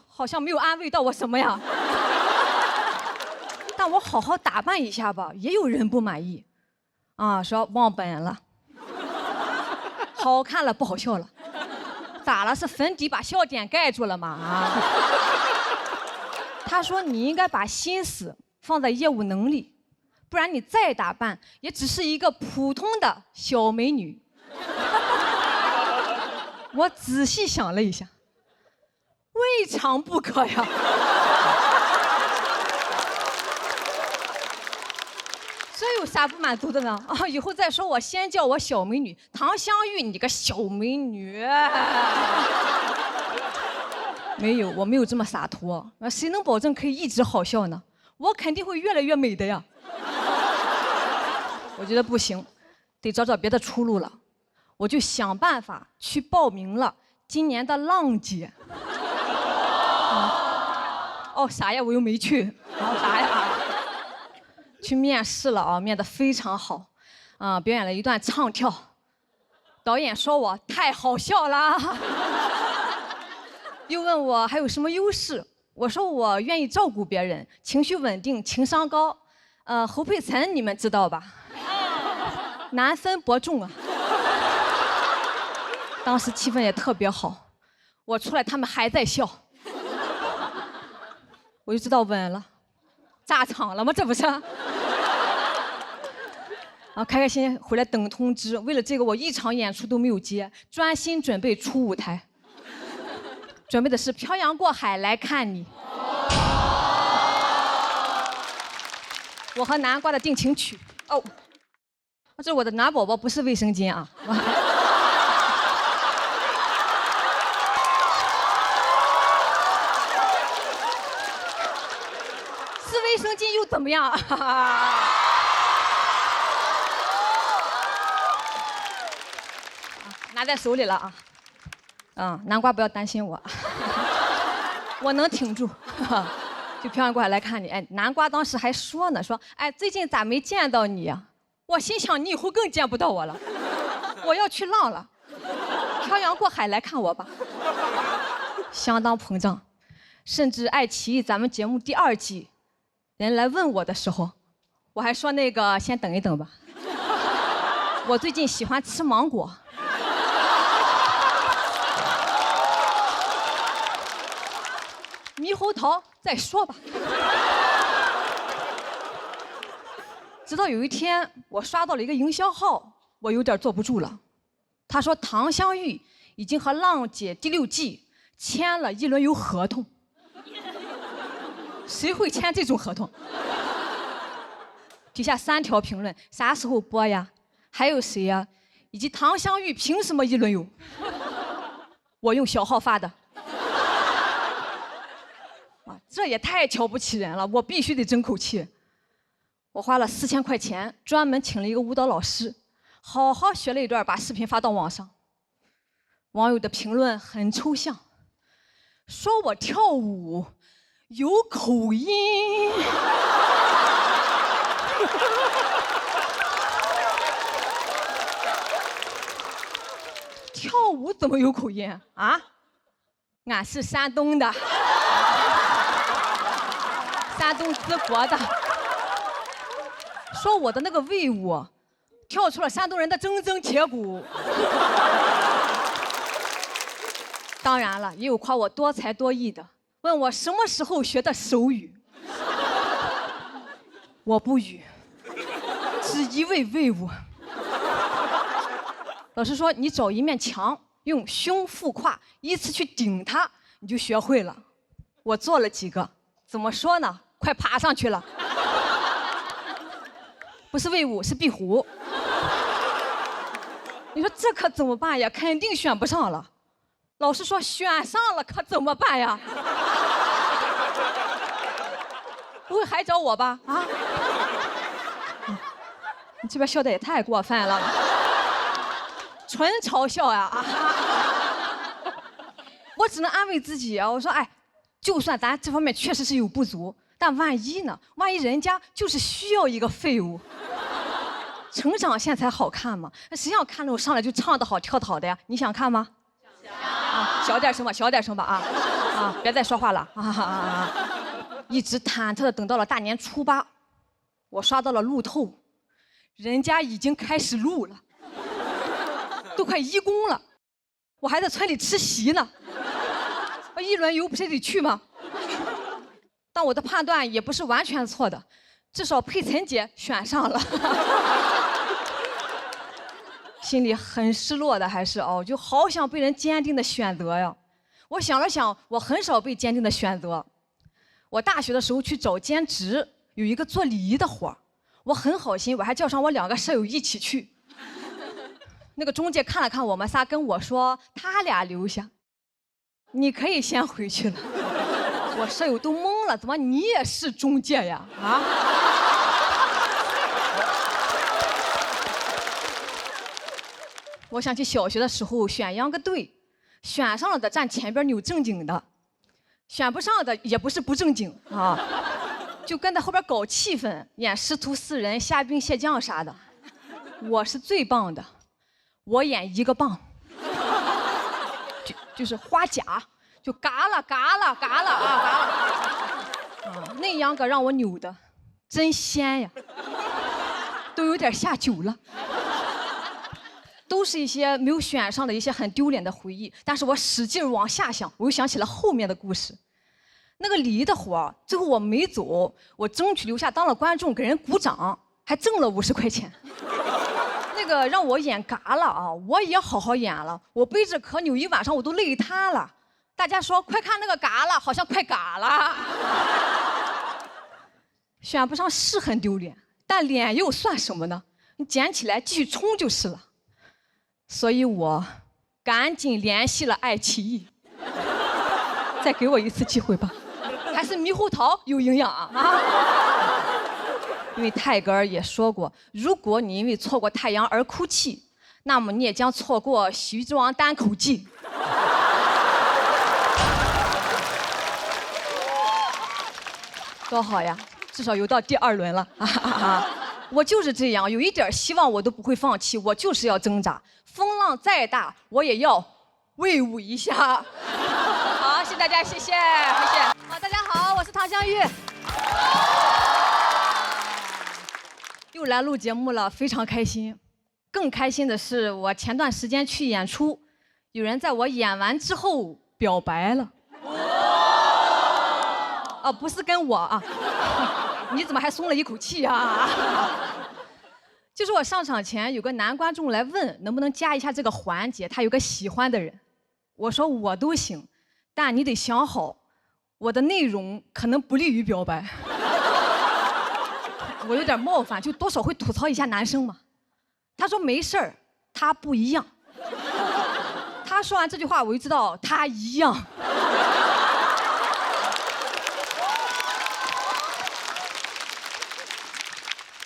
好像没有安慰到我什么呀。但我好好打扮一下吧，也有人不满意。说忘本了，好看了不好笑了。咋了？是粉底把笑点盖住了吗？他说你应该把心思放在业务能力，不然你再打扮也只是一个普通的小美女。我仔细想了一下，未尝不可呀。这有啥不满足的呢？以后再说我先叫我小美女唐湘玉，你个小美女。没有，我没有这么洒脱。谁能保证可以一直好笑呢？我肯定会越来越美的呀。我觉得不行，得找找别的出路了。我就想办法去报名了今年的浪姐。啥呀？我又没去。啥呀？去面试了啊，面得非常好，表演了一段唱跳，导演说我太好笑了，又问我还有什么优势，我说我愿意照顾别人，情绪稳定，情商高。侯佩岑你们知道吧？难分伯仲啊。当时气氛也特别好，我出来他们还在笑，我就知道稳了，炸场了吗？这不是？开开心心回来等通知。为了这个，我一场演出都没有接，专心准备出舞台。准备的是《漂洋过海来看你》，我和南瓜的定情曲。这是我的暖宝宝，不是卫生巾啊。是卫生巾又怎么样？拿在手里了啊！南瓜不要担心我，我能挺住。就漂洋过海来看你。南瓜当时还说呢，说最近咋没见到你呀？我心想你以后更见不到我了，我要去浪了，漂洋过海来看我吧。相当膨胀，甚至爱奇艺咱们节目第2季，人来问我的时候，我还说那个先等一等吧，我最近喜欢吃芒果。猕猴桃再说吧。直到有一天，我刷到了一个营销号，我有点坐不住了。他说唐湘玉已经和浪姐第6季签了1轮游合同。谁会签这种合同？底下3条评论：啥时候播呀？还有谁呀？以及唐湘玉凭什么1轮游？我用小号发的。这也太瞧不起人了，我必须得争口气。我花了4000块钱，专门请了一个舞蹈老师，好好学了一段，把视频发到网上。网友的评论很抽象，说我跳舞有口音。跳舞怎么有口音啊？俺是山东的。山东淄博的，说我的那个魏舞跳出了山东人的铮铮铁骨。当然了，也有夸我多才多艺的，问我什么时候学的手语。我不语，只一位魏舞。老师说你找一面墙，用胸腹胯依次去顶它，你就学会了。我做了几个，怎么说呢？快爬上去了。不是魏武，是壁虎。你说这可怎么办呀？肯定选不上了。老师说选上了可怎么办呀？不会还找我吧？啊？你这边笑的也太过分了，纯嘲笑呀！我只能安慰自己啊，我说哎，就算咱这方面确实是有不足，但万一呢？万一人家就是需要一个废物。成长线才好看嘛，那谁想看那种上来就唱得好、跳得好的呀？你想看吗？啊，小点声吧，小点声吧啊！别再说话了啊！一直忐忑的等到了大年初8，我刷到了路透，人家已经开始录了，都快1公了，我还在村里吃席呢。一轮游不是得去吗？但我的判断也不是完全错的，至少佩岑姐选上了。心里很失落的还是就好想被人坚定的选择呀。我想了想，我很少被坚定的选择。我大学的时候去找兼职，有一个做礼仪的活儿，我很好心，我还叫上我2个舍友一起去。那个中介看了看我们仨，跟我说他俩留下，你可以先回去了。我舍友都懵了，怎么你也是中介呀？啊？我想起小学的时候选秧歌队，选上了的站前边扭正经的，选不上的也不是不正经啊，就跟在后边搞气氛，演师徒4人虾兵蟹将啥的。我是最棒的，我演1个棒，就是花甲，就嘎啦嘎啦嘎啦啊嘎啦，那秧歌让我扭的真鲜呀，都有点下酒了。都是一些没有选上的一些很丢脸的回忆，但是我使劲往下想，我又想起了后面的故事。那个礼仪的活，最后我没走，我争取留下当了观众，给人鼓掌，还挣了50块钱。那个让我演嘎了啊，我也好好演了，我背着壳扭1晚上，我都累瘫了。大家说快看那个嘎了，好像快嘎了。选不上是很丢脸，但脸又算什么呢？你捡起来继续冲就是了。所以我赶紧联系了爱奇艺，再给我一次机会吧，还是猕猴桃有营养啊！因为泰戈尔也说过，如果你因为错过太阳而哭泣，那么你也将错过《喜剧之王》单口季。多好呀，至少游到第2轮了。我就是这样，有一点希望我都不会放弃，我就是要挣扎，风浪再大我也要威武一下。好，谢谢大家，谢谢，谢谢。好，大家好，我是唐湘玉，又来录节目了，非常开心。更开心的是，我前段时间去演出，有人在我演完之后表白了。不是跟我啊。你怎么还松了一口气呀？就是我上场前有个男观众来问能不能加一下这个环节，他有个喜欢的人，我说我都行，但你得想好，我的内容可能不利于表白。我有点冒犯，就多少会吐槽一下男生嘛。他说没事儿，他不一样。他说完这句话，我就知道他一样。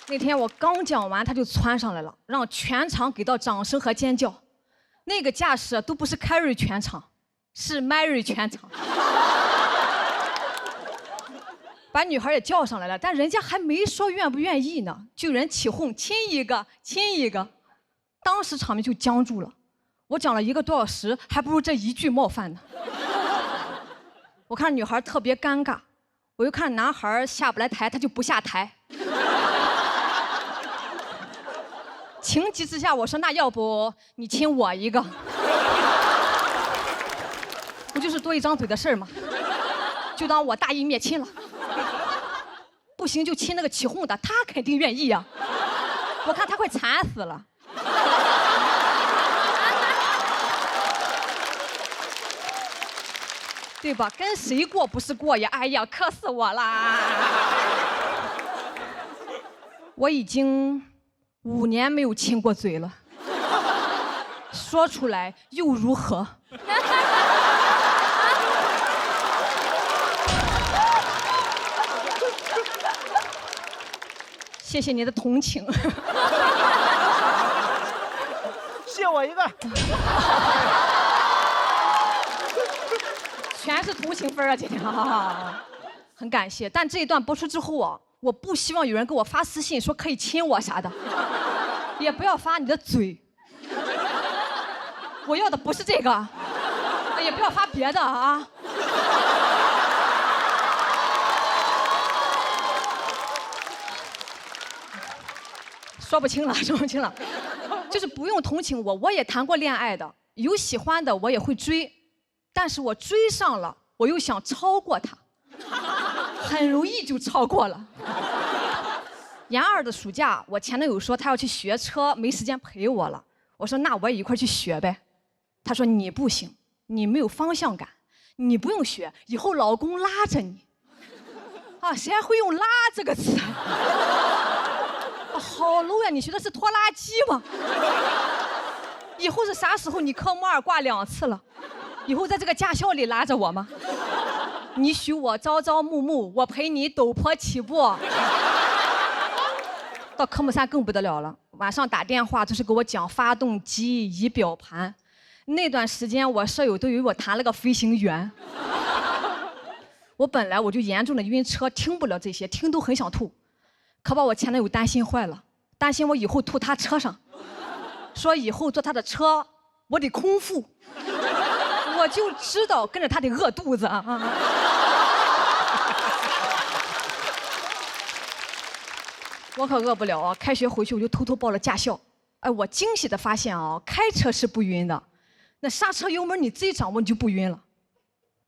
那天我刚讲完，他就窜上来了，让全场给到掌声和尖叫。那个架势都不是 carry 全场，是 marry 全场。把女孩也叫上来了，但人家还没说愿不愿意呢，就有人起哄，亲一个，亲一个。当时场面就僵住了。我讲了1个多小时，还不如这1句冒犯呢。我看女孩特别尴尬，我又看男孩下不来台，他就不下台。情急之下，我说那要不你亲我一个，不就是多一张嘴的事儿吗？就当我大义灭亲了。不行就亲那个起哄的，他肯定愿意呀。我看他快惨死了。对吧？跟谁过不是过呀？哎呀，渴死我啦！我已经5年没有亲过嘴了，说出来又如何？谢谢你的同情。谢我一个。全是同情分啊，今天很感谢。但这一段播出之后啊，我不希望有人给我发私信说可以亲我啥的，也不要发你的嘴，我要的不是这个，也不要发别的啊。说不清了，说不清了，就是不用同情我，我也谈过恋爱的，有喜欢的我也会追。但是我追上了，我又想超过他，很容易就超过了。研2的暑假，我前男友说他要去学车，没时间陪我了。我说那我也一块去学呗。他说你不行，你没有方向感，你不用学，以后老公拉着你。啊，谁还会用拉这个词？啊，好 low 呀！你学的是拖拉机吗？以后是啥时候？你科目2挂2次了。以后在这个驾校里拉着我吗？你许我朝朝暮暮，我陪你陡坡起步。到科目3更不得了了，晚上打电话就是给我讲发动机、仪表盘。那段时间我舍友都以为我谈了个飞行员。我本来我就严重的晕车，听不了这些，听都很想吐，可把我前男友担心坏了，担心我以后吐他车上，说以后坐他的车我得空腹。我就知道跟着他得饿肚子啊！我可饿不了啊！开学回去我就偷偷报了驾校。哎，我惊喜的发现啊，开车是不晕的，那刹车油门你自己掌握你就不晕了。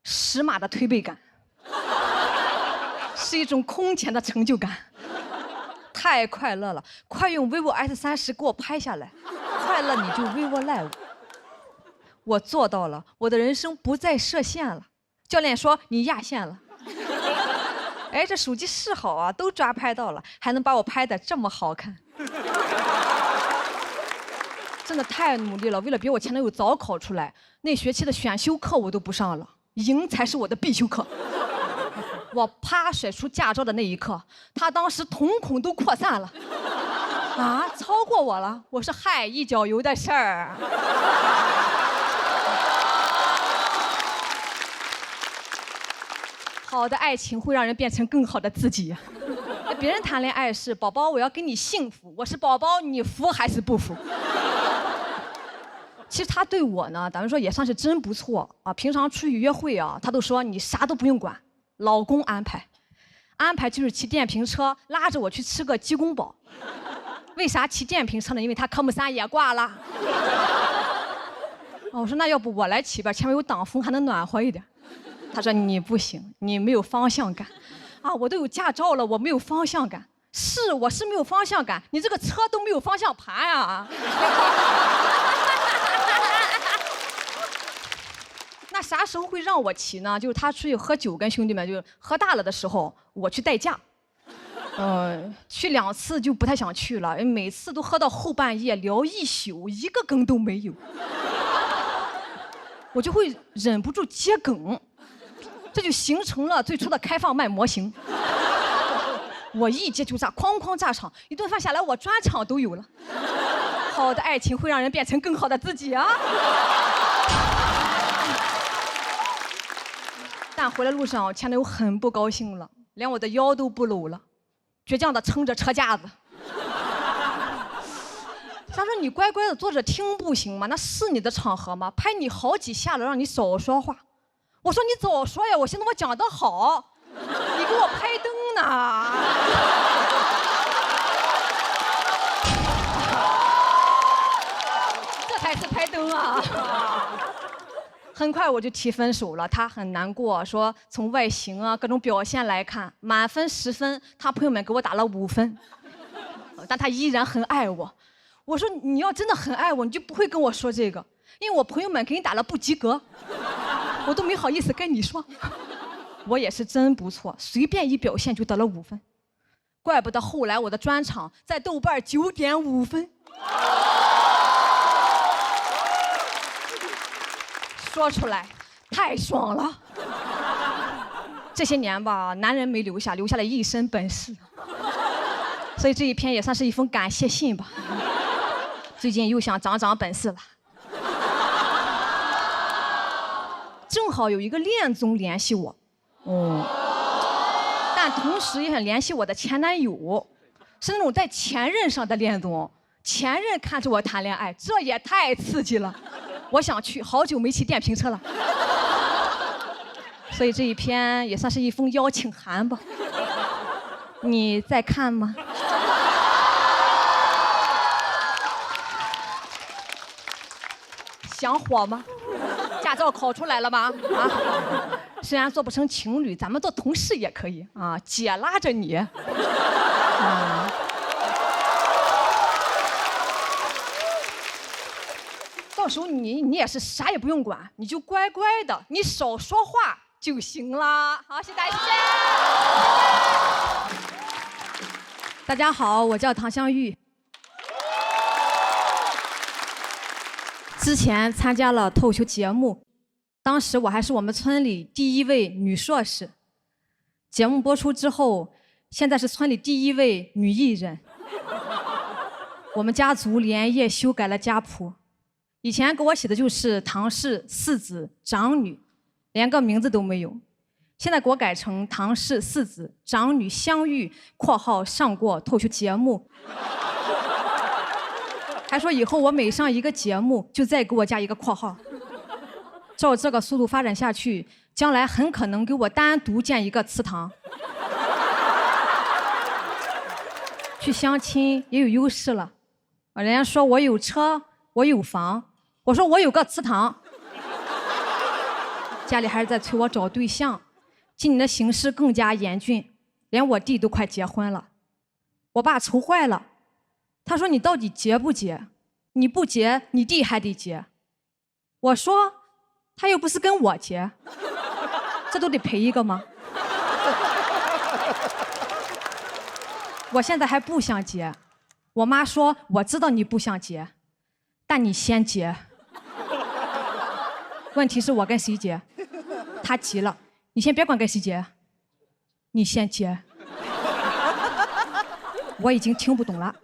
10码的推背感，是一种空前的成就感，太快乐了！快用 vivo S30给我拍下来，快乐你就 vivo Live。我做到了，我的人生不再设限了。教练说你压线了。哎，这手机是好啊，都抓拍到了，还能把我拍得这么好看，真的太努力了。为了比我前男友早考出来，那学期的选修课我都不上了，赢才是我的必修课。我啪甩出驾照的那一刻，他当时瞳孔都扩散了。啊，超过我了！我说嗨，一脚油的事儿。好的爱情会让人变成更好的自己。别人谈恋爱是宝宝，我要跟你幸福，我是宝宝，你服还是不服？其实他对我呢，咱们说也算是真不错啊。平常出去约会啊，他都说你啥都不用管，老公安排。安排就是骑电瓶车拉着我去吃个鸡公煲。为啥骑电瓶车呢？因为他科目3也挂了。哦，我说那要不我来骑吧，前面有挡风还能暖和一点。他说你不行，你没有方向感。啊，我都有驾照了，我没有方向感。是，我是没有方向感，你这个车都没有方向盘呀。那啥时候会让我骑呢？就是他出去喝酒，跟兄弟们就喝大了的时候，我去代驾。去2次就不太想去了，每次都喝到后半夜聊一宿，一个梗都没有，我就会忍不住接梗，这就形成了最初的开放麦模型。我一接就炸，哐哐炸场，一顿饭下来我专场都有了。好的爱情会让人变成更好的自己啊！但回来路上，前男友很不高兴了，连我的腰都不搂了，倔强的撑着车架子。他说：“你乖乖的坐着听不行吗？那是你的场合吗？拍你好几下了，让你少说话。”我说：“你早说呀！我寻思我讲得好，你给我拍灯呢。”这才是拍灯啊！很快我就提分手了，他很难过，说从外形啊各种表现来看，满分10分，他朋友们给我打了5分，但他依然很爱我。我说你要真的很爱我，你就不会跟我说这个，因为我朋友们给你打了不及格。我都没好意思跟你说。我也是真不错，随便一表现就得了5分，怪不得后来我的专场在豆瓣9.5分。说出来太爽了。这些年吧，男人没留下，留下了一身本事，所以这一篇也算是一封感谢信吧。最近又想长本事了。正好有一个恋综联系我，但同时也想联系我的前男友，是那种在前任上的恋综，前任看着我谈恋爱，这也太刺激了。我想去，好久没骑电瓶车了。所以这一篇也算是一封邀请函吧。你在看吗？想火吗？驾照考出来了吗？啊，虽然做不成情侣，咱们做同事也可以啊。姐拉着你，到时候你也是啥也不用管，你就乖乖的，你少说话就行了。好，谢谢大家，谢谢。大家好，我叫唐香玉。之前参加了脱口秀节目，当时我还是我们村里第1位女硕士。节目播出之后，现在是村里第1位女艺人。我们家族连夜修改了家谱，以前给我写的就是唐氏4子长女，连个名字都没有。现在给我改成唐氏4子长女相遇（括号上过脱口秀节目）。还说以后我每上一个节目就再给我加一个括号。照这个速度发展下去，将来很可能给我单独建一个祠堂。去相亲也有优势了，人家说我有车，我有房，我说我有个祠堂。家里还是在催我找对象，今年的形势更加严峻，连我弟都快结婚了。我爸愁坏了，他说你到底结不结？你不结，你弟还得结。我说他又不是跟我结，这都得赔一个吗？我现在还不想结，我妈说我知道你不想结，但你先结。问题是我跟谁结？他急了，你先别管跟谁结，你先结。我已经听不懂了，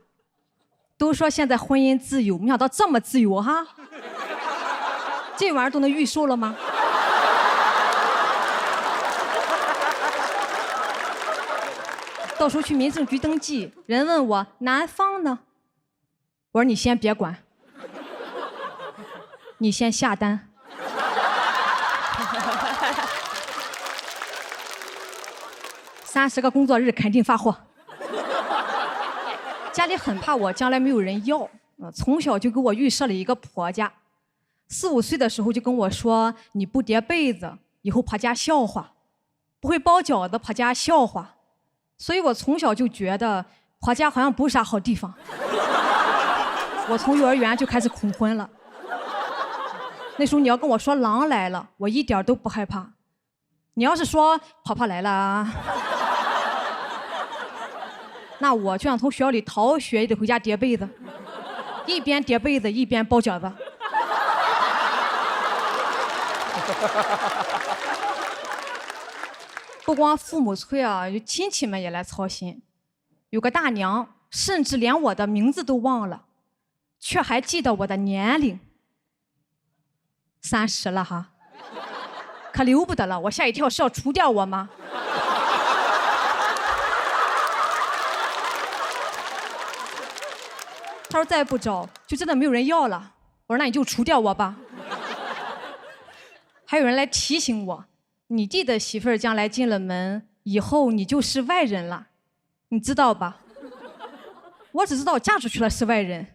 都说现在婚姻自由，没想到这么自由哈！这玩意儿都能预售了吗？到时候去民政局登记，人问我男方呢，我说你先别管，你先下单。30个工作日肯定发货。家里很怕我将来没有人要，从小就给我预设了一个婆家。4、5岁的时候就跟我说，你不叠被子，以后婆家笑话；不会包饺子，婆家笑话。所以我从小就觉得婆家好像不是啥好地方。我从幼儿园就开始恐婚了。那时候你要跟我说狼来了，我一点都不害怕。你要是说婆婆来了啊，那我就想从学校里逃学，也得回家叠被子，一边叠被子一边包饺子。不光父母催啊，亲戚们也来操心。有个大娘，甚至连我的名字都忘了，却还记得我的年龄。30了哈，可留不得了。我吓一跳，是要除掉我吗？他说再不找，就真的没有人要了。我说那你就除掉我吧。还有人来提醒我，你弟的媳妇儿将来进了门，以后你就是外人了，你知道吧？我只知道嫁出去了是外人，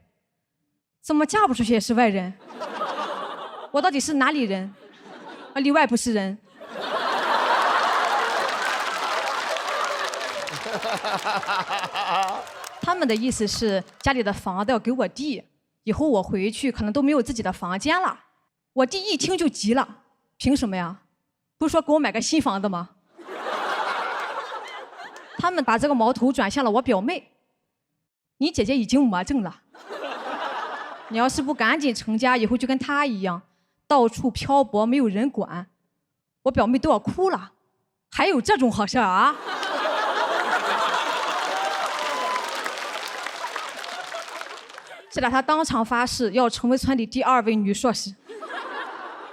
怎么嫁不出去也是外人？我到底是哪里人？里外不是人。他们的意思是家里的房子要给我弟，以后我回去可能都没有自己的房间了。我弟一听就急了，凭什么呀？不是说给我买个新房子吗？他们把这个矛头转向了我表妹。你姐姐已经魔怔了，你要是不赶紧成家，以后就跟她一样，到处漂泊，没有人管。我表妹都要哭了，还有这种好事啊？现在她当场发誓要成为村里第2位女硕士。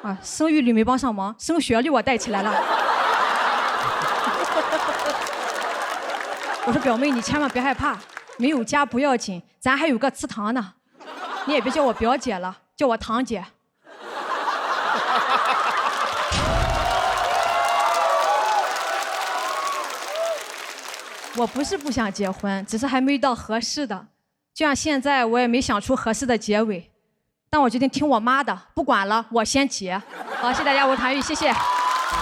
啊，生育率没帮上忙，升学率我带起来了。我说表妹，你千万别害怕，没有家不要紧，咱还有个祠堂呢。你也别叫我表姐了，叫我堂姐。我不是不想结婚，只是还没遇到合适的。就像现在，我也没想出合适的结尾。但我决定听我妈的，不管了，我先结。好，谢谢大家，我是谭玉，谢谢。